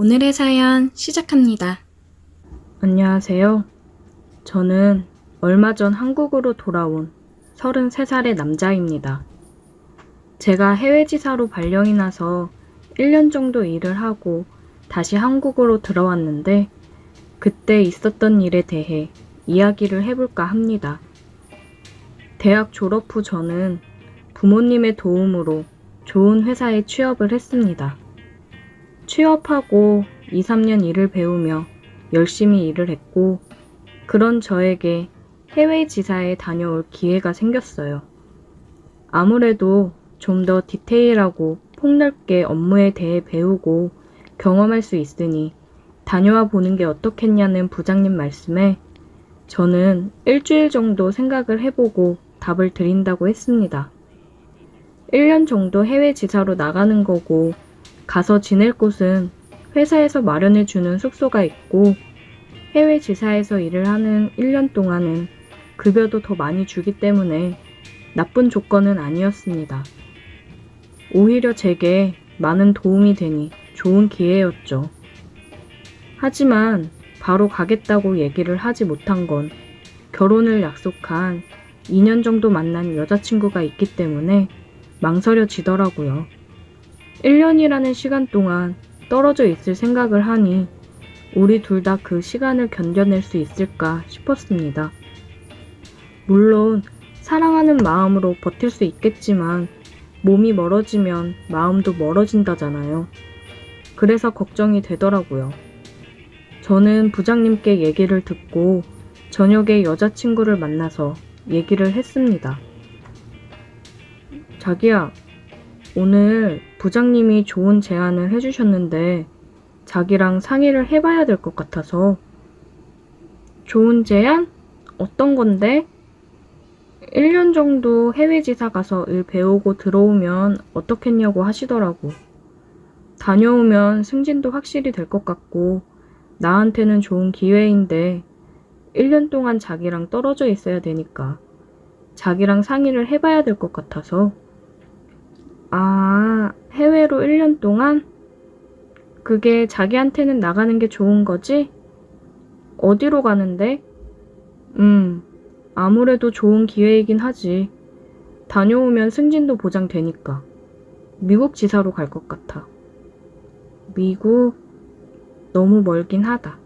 오늘의 사연 시작합니다. 안녕하세요. 저는 얼마 전 한국으로 돌아온 33살의 남자입니다. 제가 해외지사로 발령이 나서 1년 정도 일을 하고 다시 한국으로 들어왔는데 그때 있었던 일에 대해 이야기를 해볼까 합니다. 대학 졸업 후 저는 부모님의 도움으로 좋은 회사에 취업을 했습니다. 취업하고 2, 3년 일을 배우며 열심히 일을 했고 그런 저에게 해외 지사에 다녀올 기회가 생겼어요. 아무래도 좀 더 디테일하고 폭넓게 업무에 대해 배우고 경험할 수 있으니 다녀와 보는 게 어떻겠냐는 부장님 말씀에 저는 일주일 정도 생각을 해보고 답을 드린다고 했습니다. 1년 정도 해외 지사로 나가는 거고 가서 지낼 곳은 회사에서 마련해주는 숙소가 있고 해외 지사에서 일을 하는 1년 동안은 급여도 더 많이 주기 때문에 나쁜 조건은 아니었습니다. 오히려 제게 많은 도움이 되니 좋은 기회였죠. 하지만 바로 가겠다고 얘기를 하지 못한 건 결혼을 약속한 2년 정도 만난 여자친구가 있기 때문에 망설여지더라고요. 1년이라는 시간 동안 떨어져 있을 생각을 하니 우리 둘 다 그 시간을 견뎌낼 수 있을까 싶었습니다. 물론 사랑하는 마음으로 버틸 수 있겠지만 몸이 멀어지면 마음도 멀어진다잖아요. 그래서 걱정이 되더라고요. 저는 부장님께 얘기를 듣고 저녁에 여자친구를 만나서 얘기를 했습니다. 자기야, 오늘 부장님이 좋은 제안을 해주셨는데 자기랑 상의를 해봐야 될 것 같아서. 좋은 제안? 어떤 건데? 1년 정도 해외 지사 가서 일 배우고 들어오면 어떻겠냐고 하시더라고. 다녀오면 승진도 확실히 될 것 같고 나한테는 좋은 기회인데 1년 동안 자기랑 떨어져 있어야 되니까 자기랑 상의를 해봐야 될 것 같아서. 아, 해외로 1년 동안? 그게 자기한테는 나가는 게 좋은 거지? 어디로 가는데? 아무래도 좋은 기회이긴 하지. 다녀오면 승진도 보장되니까. 미국 지사로 갈 것 같아. 미국? 너무 멀긴 하다.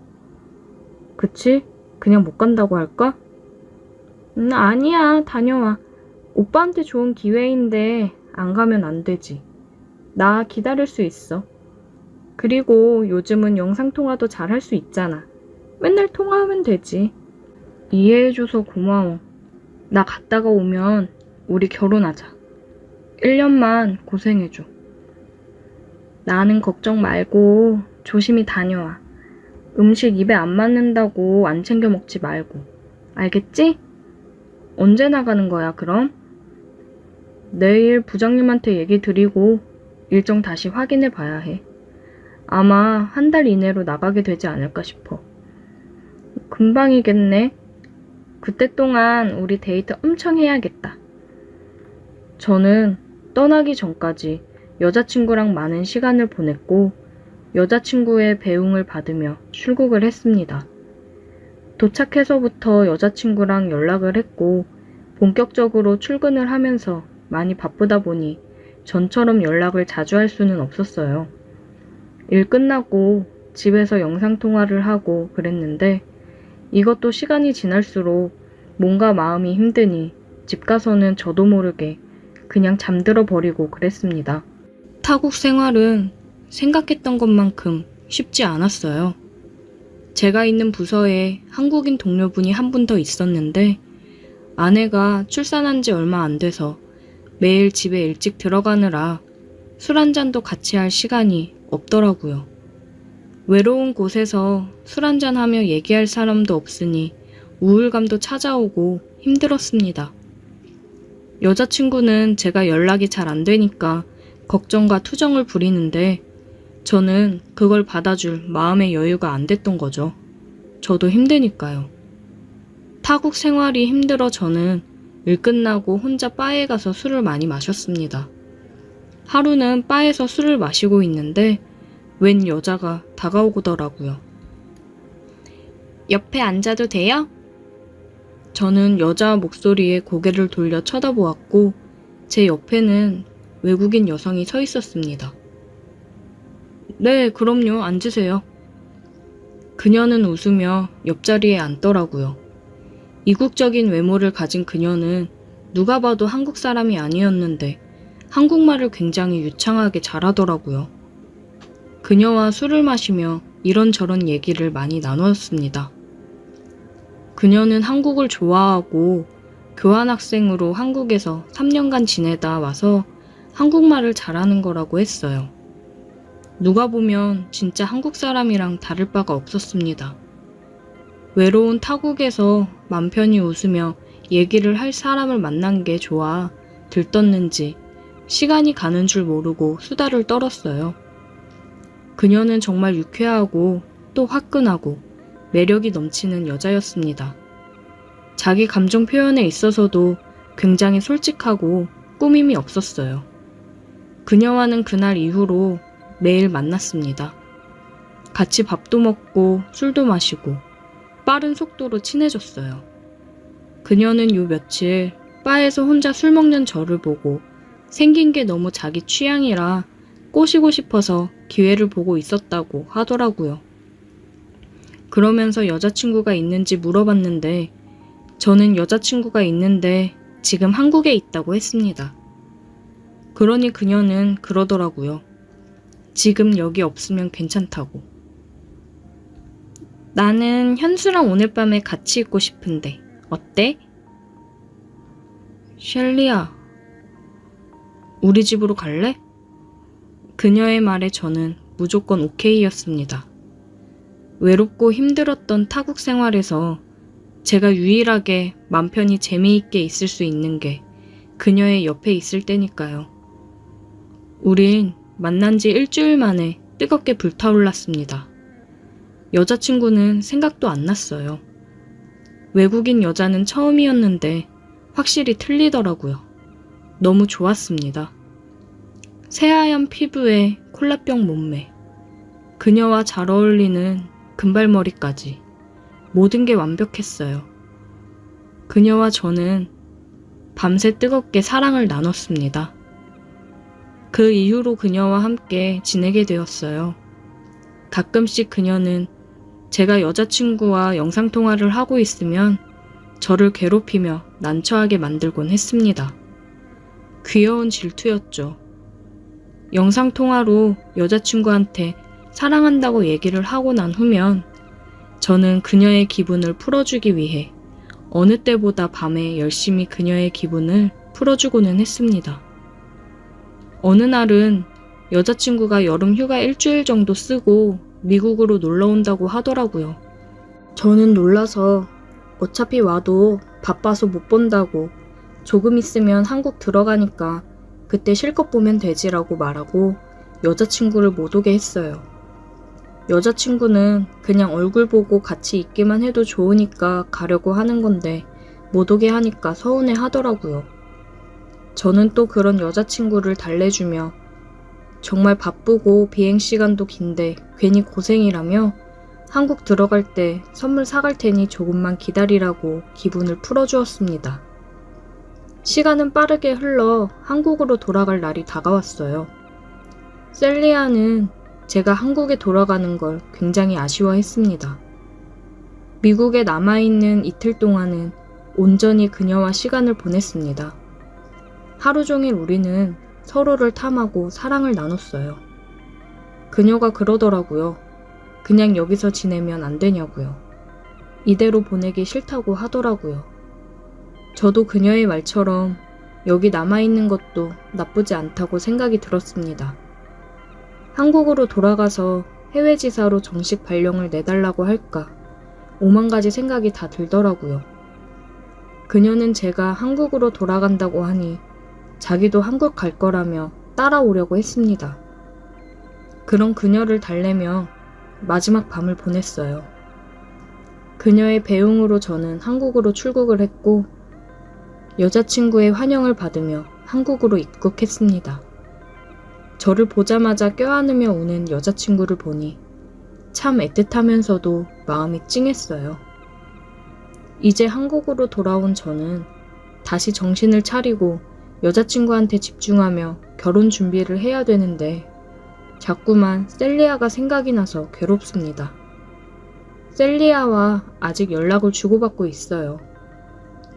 그치? 그냥 못 간다고 할까? 아니야, 다녀와. 오빠한테 좋은 기회인데 안 가면 안 되지. 나 기다릴 수 있어. 그리고 요즘은 영상통화도 잘 할 수 있잖아. 맨날 통화하면 되지. 이해해줘서 고마워. 나 갔다가 오면 우리 결혼하자. 1년만 고생해줘. 나는 걱정 말고 조심히 다녀와. 음식 입에 안 맞는다고 안 챙겨 먹지 말고. 알겠지? 언제 나가는 거야, 그럼? 내일 부장님한테 얘기 드리고 일정 다시 확인해 봐야 해. 아마 한 달 이내로 나가게 되지 않을까 싶어. 금방이겠네. 그때 동안 우리 데이트 엄청 해야겠다. 저는 떠나기 전까지 여자친구랑 많은 시간을 보냈고 여자친구의 배웅을 받으며 출국을 했습니다. 도착해서부터 여자친구랑 연락을 했고 본격적으로 출근을 하면서 많이 바쁘다 보니 전처럼 연락을 자주 할 수는 없었어요. 일 끝나고 집에서 영상통화를 하고 그랬는데 이것도 시간이 지날수록 뭔가 마음이 힘드니 집 가서는 저도 모르게 그냥 잠들어 버리고 그랬습니다. 타국 생활은 생각했던 것만큼 쉽지 않았어요. 제가 있는 부서에 한국인 동료분이 한 분 더 있었는데 아내가 출산한 지 얼마 안 돼서 매일 집에 일찍 들어가느라 술 한 잔도 같이 할 시간이 없더라고요. 외로운 곳에서 술 한잔하며 얘기할 사람도 없으니 우울감도 찾아오고 힘들었습니다. 여자친구는 제가 연락이 잘 안 되니까 걱정과 투정을 부리는데 저는 그걸 받아줄 마음의 여유가 안 됐던 거죠. 저도 힘드니까요. 타국 생활이 힘들어 저는 일 끝나고 혼자 바에 가서 술을 많이 마셨습니다. 하루는 바에서 술을 마시고 있는데 웬 여자가 다가오더라고요. 옆에 앉아도 돼요? 저는 여자 목소리에 고개를 돌려 쳐다보았고 제 옆에는 외국인 여성이 서 있었습니다. 네, 그럼요. 앉으세요. 그녀는 웃으며 옆자리에 앉더라고요. 이국적인 외모를 가진 그녀는 누가 봐도 한국 사람이 아니었는데 한국말을 굉장히 유창하게 잘하더라고요. 그녀와 술을 마시며 이런저런 얘기를 많이 나누었습니다. 그녀는 한국을 좋아하고 교환학생으로 한국에서 3년간 지내다 와서 한국말을 잘하는 거라고 했어요. 누가 보면 진짜 한국 사람이랑 다를 바가 없었습니다. 외로운 타국에서 맘 편히 웃으며 얘기를 할 사람을 만난 게 좋아 들떴는지 시간이 가는 줄 모르고 수다를 떨었어요. 그녀는 정말 유쾌하고 또 화끈하고 매력이 넘치는 여자였습니다. 자기 감정 표현에 있어서도 굉장히 솔직하고 꾸밈이 없었어요. 그녀와는 그날 이후로 매일 만났습니다. 같이 밥도 먹고 술도 마시고 빠른 속도로 친해졌어요. 그녀는 요 며칠 바에서 혼자 술 먹는 저를 보고 생긴 게 너무 자기 취향이라 꼬시고 싶어서 기회를 보고 있었다고 하더라고요. 그러면서 여자친구가 있는지 물어봤는데 저는 여자친구가 있는데 지금 한국에 있다고 했습니다. 그러니 그녀는 그러더라고요. 지금 여기 없으면 괜찮다고. 나는 현수랑 오늘 밤에 같이 있고 싶은데 어때? 셸리야, 우리 집으로 갈래? 그녀의 말에 저는 무조건 오케이였습니다. 외롭고 힘들었던 타국 생활에서 제가 유일하게 맘 편히 재미있게 있을 수 있는 게 그녀의 옆에 있을 때니까요. 우린 만난 지 일주일 만에 뜨겁게 불타올랐습니다. 여자친구는 생각도 안 났어요. 외국인 여자는 처음이었는데 확실히 틀리더라고요. 너무 좋았습니다. 새하얀 피부에 콜라병 몸매, 그녀와 잘 어울리는 금발머리까지 모든 게 완벽했어요. 그녀와 저는 밤새 뜨겁게 사랑을 나눴습니다. 그 이후로 그녀와 함께 지내게 되었어요. 가끔씩 그녀는 제가 여자친구와 영상통화를 하고 있으면 저를 괴롭히며 난처하게 만들곤 했습니다. 귀여운 질투였죠. 영상통화로 여자친구한테 사랑한다고 얘기를 하고 난 후면 저는 그녀의 기분을 풀어주기 위해 어느 때보다 밤에 열심히 그녀의 기분을 풀어주고는 했습니다. 어느 날은 여자친구가 여름 휴가 일주일 정도 쓰고 미국으로 놀러 온다고 하더라고요. 저는 놀라서 어차피 와도 바빠서 못 본다고 조금 있으면 한국 들어가니까 그때 실컷 보면 되지라고 말하고 여자친구를 못 오게 했어요. 여자친구는 그냥 얼굴 보고 같이 있기만 해도 좋으니까 가려고 하는 건데 못 오게 하니까 서운해 하더라고요. 저는 또 그런 여자친구를 달래주며 정말 바쁘고 비행시간도 긴데 괜히 고생이라며 한국 들어갈 때 선물 사갈 테니 조금만 기다리라고 기분을 풀어주었습니다. 시간은 빠르게 흘러 한국으로 돌아갈 날이 다가왔어요. 셀리아는 제가 한국에 돌아가는 걸 굉장히 아쉬워했습니다. 미국에 남아있는 이틀 동안은 온전히 그녀와 시간을 보냈습니다. 하루 종일 우리는 서로를 탐하고 사랑을 나눴어요. 그녀가 그러더라고요. 그냥 여기서 지내면 안 되냐고요. 이대로 보내기 싫다고 하더라고요. 저도 그녀의 말처럼 여기 남아있는 것도 나쁘지 않다고 생각이 들었습니다. 한국으로 돌아가서 해외지사로 정식 발령을 내달라고 할까 오만 가지 생각이 다 들더라고요. 그녀는 제가 한국으로 돌아간다고 하니 자기도 한국 갈 거라며 따라오려고 했습니다. 그런 그녀를 달래며 마지막 밤을 보냈어요. 그녀의 배웅으로 저는 한국으로 출국을 했고 여자친구의 환영을 받으며 한국으로 입국했습니다. 저를 보자마자 껴안으며 우는 여자친구를 보니 참 애틋하면서도 마음이 찡했어요. 이제 한국으로 돌아온 저는 다시 정신을 차리고 여자친구한테 집중하며 결혼 준비를 해야 되는데 자꾸만 셀리아가 생각이 나서 괴롭습니다. 셀리아와 아직 연락을 주고받고 있어요.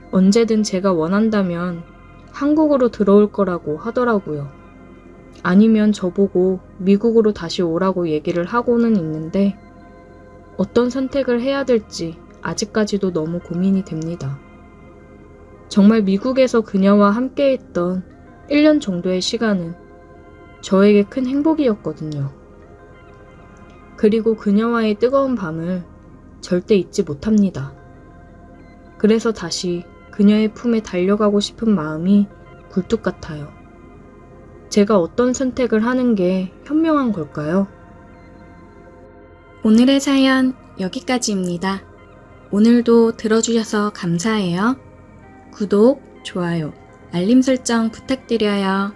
언제든 제가 원한다면 한국으로 들어올 거라고 하더라고요. 아니면 저보고 미국으로 다시 오라고 얘기를 하고는 있는데 어떤 선택을 해야 될지 아직까지도 너무 고민이 됩니다. 정말 미국에서 그녀와 함께했던 1년 정도의 시간은 저에게 큰 행복이었거든요. 그리고 그녀와의 뜨거운 밤을 절대 잊지 못합니다. 그래서 다시 그녀의 품에 달려가고 싶은 마음이 굴뚝 같아요. 제가 어떤 선택을 하는 게 현명한 걸까요? 오늘의 사연 여기까지입니다. 오늘도 들어주셔서 감사해요. 구독, 좋아요, 알림 설정 부탁드려요.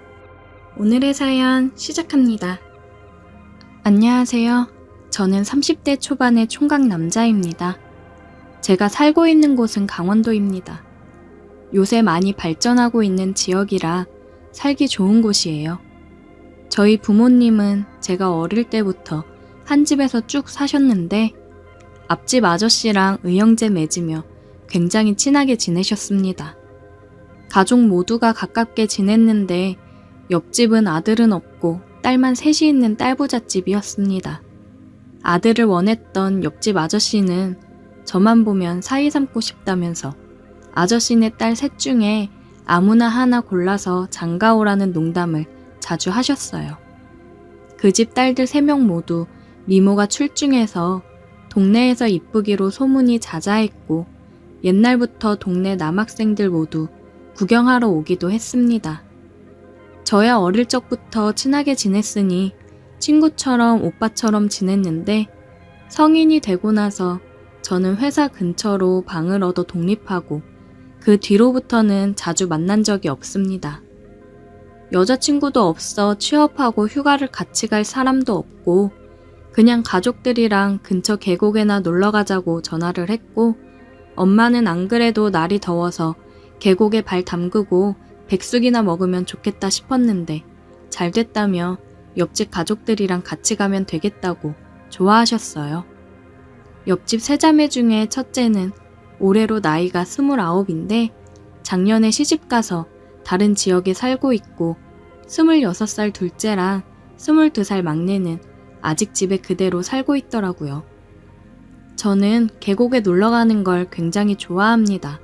오늘의 사연 시작합니다. 안녕하세요. 저는 30대 초반의 총각 남자입니다. 제가 살고 있는 곳은 강원도입니다. 요새 많이 발전하고 있는 지역이라 살기 좋은 곳이에요. 저희 부모님은 제가 어릴 때부터 한 집에서 쭉 사셨는데 앞집 아저씨랑 의형제 맺으며 굉장히 친하게 지내셨습니다. 가족 모두가 가깝게 지냈는데 옆집은 아들은 없고 딸만 셋이 있는 딸부잣집이었습니다. 아들을 원했던 옆집 아저씨는 저만 보면 사이 삼고 싶다면서 아저씨네 딸 셋 중에 아무나 하나 골라서 장가오라는 농담을 자주 하셨어요. 그 집 딸들 3명 모두 미모가 출중해서 동네에서 이쁘기로 소문이 자자했고 옛날부터 동네 남학생들 모두 구경하러 오기도 했습니다. 저야 어릴 적부터 친하게 지냈으니 친구처럼 오빠처럼 지냈는데 성인이 되고 나서 저는 회사 근처로 방을 얻어 독립하고 그 뒤로부터는 자주 만난 적이 없습니다. 여자친구도 없어 취업하고 휴가를 같이 갈 사람도 없고 그냥 가족들이랑 근처 계곡에나 놀러 가자고 전화를 했고 엄마는 안 그래도 날이 더워서 계곡에 발 담그고 백숙이나 먹으면 좋겠다 싶었는데 잘 됐다며 옆집 가족들이랑 같이 가면 되겠다고 좋아하셨어요. 옆집 3자매 중에 첫째는 올해로 나이가 29인데 작년에 시집가서 다른 지역에 살고 있고 26살 둘째랑 22살 막내는 아직 집에 그대로 살고 있더라고요. 저는 계곡에 놀러 가는 걸 굉장히 좋아합니다.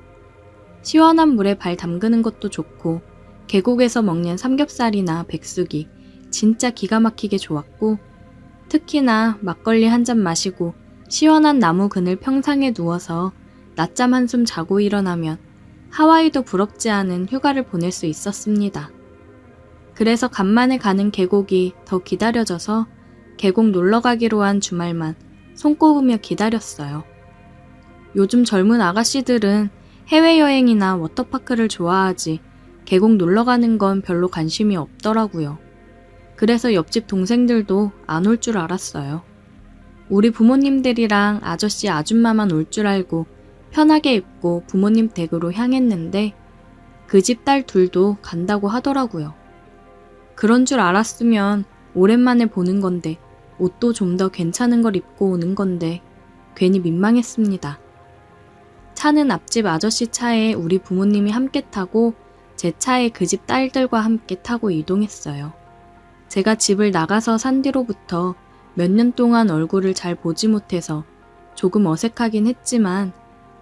시원한 물에 발 담그는 것도 좋고 계곡에서 먹는 삼겹살이나 백숙이 진짜 기가 막히게 좋았고 특히나 막걸리 한 잔 마시고 시원한 나무 그늘 평상에 누워서 낮잠 한숨 자고 일어나면 하와이도 부럽지 않은 휴가를 보낼 수 있었습니다. 그래서 간만에 가는 계곡이 더 기다려져서 계곡 놀러 가기로 한 주말만 손꼽으며 기다렸어요. 요즘 젊은 아가씨들은 해외여행이나 워터파크를 좋아하지 계곡 놀러 가는 건 별로 관심이 없더라고요. 그래서 옆집 동생들도 안 올 줄 알았어요. 우리 부모님들이랑 아저씨 아줌마만 올 줄 알고 편하게 입고 부모님 댁으로 향했는데 그 집 딸 둘도 간다고 하더라고요. 그런 줄 알았으면 오랜만에 보는 건데 옷도 좀 더 괜찮은 걸 입고 오는 건데 괜히 민망했습니다. 차는 앞집 아저씨 차에 우리 부모님이 함께 타고 제 차에 그 집 딸들과 함께 타고 이동했어요. 제가 집을 나가서 산 뒤로부터 몇 년 동안 얼굴을 잘 보지 못해서 조금 어색하긴 했지만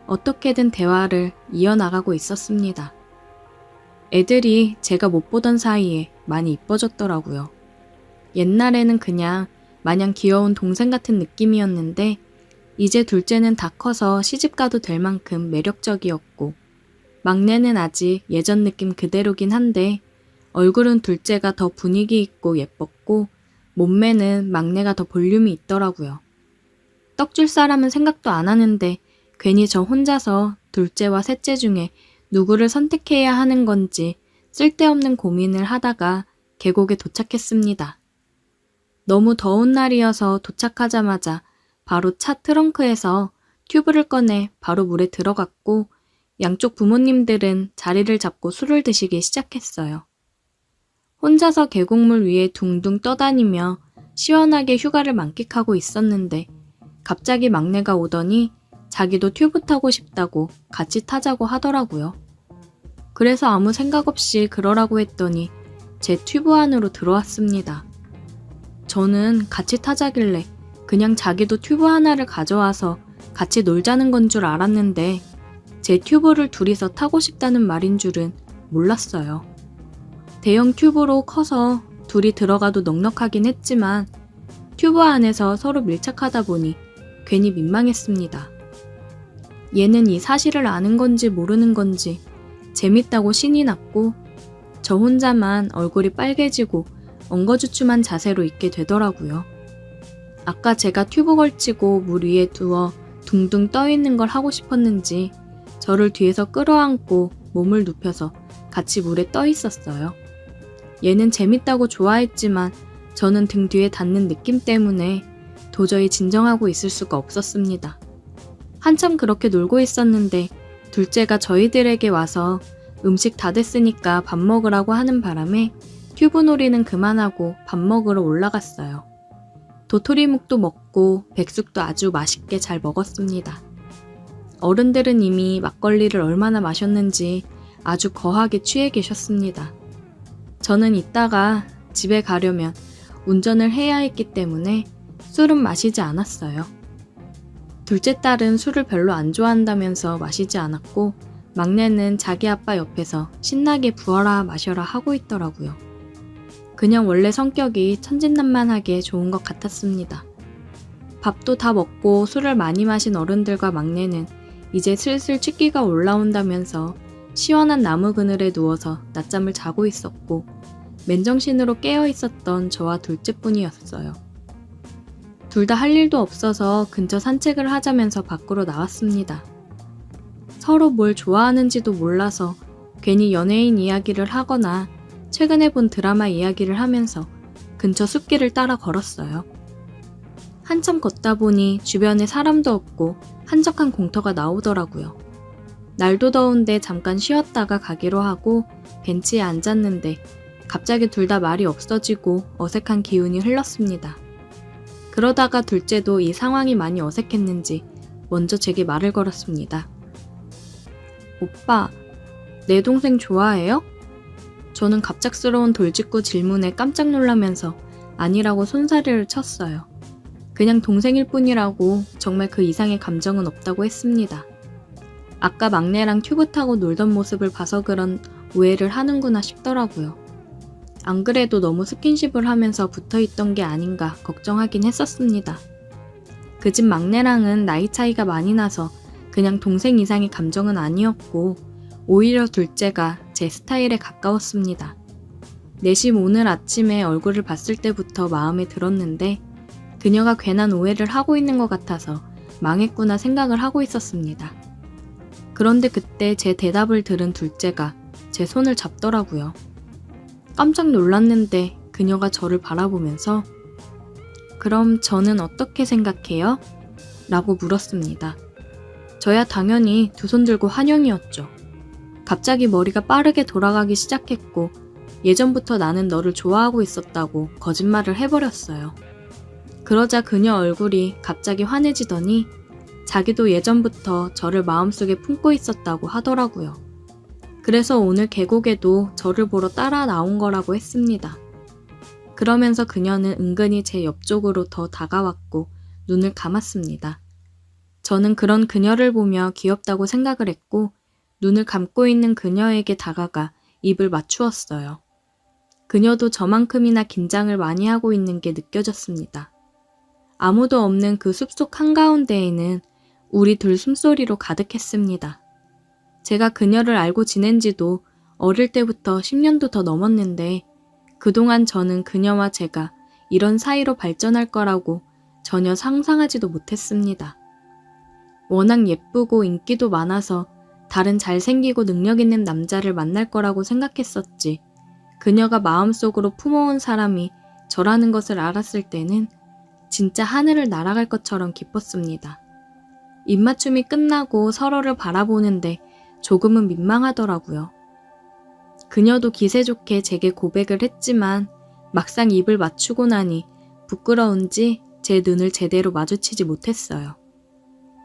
어떻게든 대화를 이어나가고 있었습니다. 애들이 제가 못 보던 사이에 많이 이뻐졌더라고요. 옛날에는 그냥 마냥 귀여운 동생 같은 느낌이었는데 이제 둘째는 다 커서 시집가도 될 만큼 매력적이었고 막내는 아직 예전 느낌 그대로긴 한데 얼굴은 둘째가 더 분위기 있고 예뻤고 몸매는 막내가 더 볼륨이 있더라고요. 떡 줄 사람은 생각도 안 하는데 괜히 저 혼자서 둘째와 셋째 중에 누구를 선택해야 하는 건지 쓸데없는 고민을 하다가 계곡에 도착했습니다. 너무 더운 날이어서 도착하자마자 바로 차 트렁크에서 튜브를 꺼내 바로 물에 들어갔고 양쪽 부모님들은 자리를 잡고 술을 드시기 시작했어요. 혼자서 계곡물 위에 둥둥 떠다니며 시원하게 휴가를 만끽하고 있었는데 갑자기 막내가 오더니 자기도 튜브 타고 싶다고 같이 타자고 하더라고요. 그래서 아무 생각 없이 그러라고 했더니 제 튜브 안으로 들어왔습니다. 저는 같이 타자길래 그냥 자기도 튜브 하나를 가져와서 같이 놀자는 건 줄 알았는데 제 튜브를 둘이서 타고 싶다는 말인 줄은 몰랐어요. 대형 튜브로 커서 둘이 들어가도 넉넉하긴 했지만 튜브 안에서 서로 밀착하다 보니 괜히 민망했습니다. 얘는 이 사실을 아는 건지 모르는 건지 재밌다고 신이 났고 저 혼자만 얼굴이 빨개지고 엉거주춤한 자세로 있게 되더라고요. 아까 제가 튜브 걸치고 물 위에 두어 둥둥 떠있는 걸 하고 싶었는지 저를 뒤에서 끌어안고 몸을 눕혀서 같이 물에 떠 있었어요. 얘는 재밌다고 좋아했지만 저는 등 뒤에 닿는 느낌 때문에 도저히 진정하고 있을 수가 없었습니다. 한참 그렇게 놀고 있었는데 둘째가 저희들에게 와서 음식 다 됐으니까 밥 먹으라고 하는 바람에 튜브 놀이는 그만하고 밥 먹으러 올라갔어요. 도토리묵도 먹고 백숙도 아주 맛있게 잘 먹었습니다. 어른들은 이미 막걸리를 얼마나 마셨는지 아주 거하게 취해 계셨습니다. 저는 이따가 집에 가려면 운전을 해야 했기 때문에 술은 마시지 않았어요. 둘째 딸은 술을 별로 안 좋아한다면서 마시지 않았고 막내는 자기 아빠 옆에서 신나게 부어라 마셔라 하고 있더라고요. 그냥 원래 성격이 천진난만하게 좋은 것 같았습니다. 밥도 다 먹고 술을 많이 마신 어른들과 막내는 이제 슬슬 취기가 올라온다면서 시원한 나무 그늘에 누워서 낮잠을 자고 있었고 맨정신으로 깨어 있었던 저와 둘째뿐이었어요. 둘 다 할 일도 없어서 근처 산책을 하자면서 밖으로 나왔습니다. 서로 뭘 좋아하는지도 몰라서 괜히 연예인 이야기를 하거나 최근에 본 드라마 이야기를 하면서 근처 숲길을 따라 걸었어요. 한참 걷다 보니 주변에 사람도 없고 한적한 공터가 나오더라고요. 날도 더운데 잠깐 쉬었다가 가기로 하고 벤치에 앉았는데 갑자기 둘 다 말이 없어지고 어색한 기운이 흘렀습니다. 그러다가 둘째도 이 상황이 많이 어색했는지 먼저 제게 말을 걸었습니다. 오빠, 내 동생 좋아해요? 저는 갑작스러운 돌직구 질문에 깜짝 놀라면서 아니라고 손사래를 쳤어요. 그냥 동생일 뿐이라고 정말 그 이상의 감정은 없다고 했습니다. 아까 막내랑 튜브 타고 놀던 모습을 봐서 그런 오해를 하는구나 싶더라고요. 안 그래도 너무 스킨십을 하면서 붙어있던 게 아닌가 걱정하긴 했었습니다. 그 집 막내랑은 나이 차이가 많이 나서 그냥 동생 이상의 감정은 아니었고 오히려 둘째가 제 스타일에 가까웠습니다. 내심 오늘 아침에 얼굴을 봤을 때부터 마음에 들었는데 그녀가 괜한 오해를 하고 있는 것 같아서 망했구나 생각을 하고 있었습니다. 그런데 그때 제 대답을 들은 둘째가 제 손을 잡더라고요. 깜짝 놀랐는데 그녀가 저를 바라보면서 그럼 저는 어떻게 생각해요? 라고 물었습니다. 저야 당연히 두 손 들고 환영이었죠. 갑자기 머리가 빠르게 돌아가기 시작했고 예전부터 나는 너를 좋아하고 있었다고 거짓말을 해버렸어요. 그러자 그녀 얼굴이 갑자기 환해지더니 자기도 예전부터 저를 마음속에 품고 있었다고 하더라고요. 그래서 오늘 계곡에도 저를 보러 따라 나온 거라고 했습니다. 그러면서 그녀는 은근히 제 옆쪽으로 더 다가왔고 눈을 감았습니다. 저는 그런 그녀를 보며 귀엽다고 생각을 했고 눈을 감고 있는 그녀에게 다가가 입을 맞추었어요. 그녀도 저만큼이나 긴장을 많이 하고 있는 게 느껴졌습니다. 아무도 없는 그 숲속 한가운데에는 우리 둘 숨소리로 가득했습니다. 제가 그녀를 알고 지낸 지도 어릴 때부터 10년도 더 넘었는데 그동안 저는 그녀와 제가 이런 사이로 발전할 거라고 전혀 상상하지도 못했습니다. 워낙 예쁘고 인기도 많아서 다른 잘생기고 능력 있는 남자를 만날 거라고 생각했었지 그녀가 마음속으로 품어온 사람이 저라는 것을 알았을 때는 진짜 하늘을 날아갈 것처럼 기뻤습니다. 입맞춤이 끝나고 서로를 바라보는데 조금은 민망하더라고요. 그녀도 기세 좋게 제게 고백을 했지만 막상 입을 맞추고 나니 부끄러운지 제 눈을 제대로 마주치지 못했어요.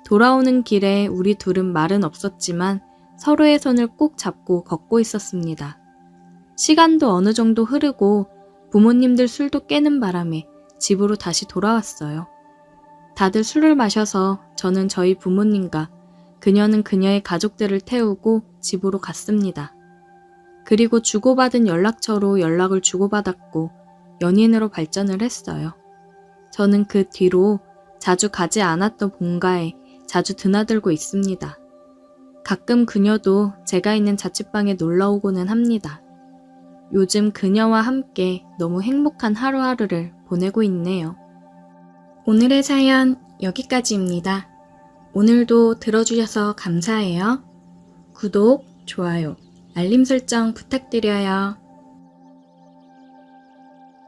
돌아오는 길에 우리 둘은 말은 없었지만 서로의 손을 꼭 잡고 걷고 있었습니다. 시간도 어느 정도 흐르고 부모님들 술도 깨는 바람에 집으로 다시 돌아왔어요. 다들 술을 마셔서 저는 저희 부모님과 그녀는 그녀의 가족들을 태우고 집으로 갔습니다. 그리고 주고받은 연락처로 연락을 주고받았고 연인으로 발전을 했어요. 저는 그 뒤로 자주 가지 않았던 본가에 자주 드나들고 있습니다. 가끔 그녀도 제가 있는 자취방에 놀러 오고는 합니다. 요즘 그녀와 함께 너무 행복한 하루하루를 보내고 있네요. 오늘의 사연 여기까지입니다. 오늘도 들어주셔서 감사해요. 구독, 좋아요, 알림 설정 부탁드려요.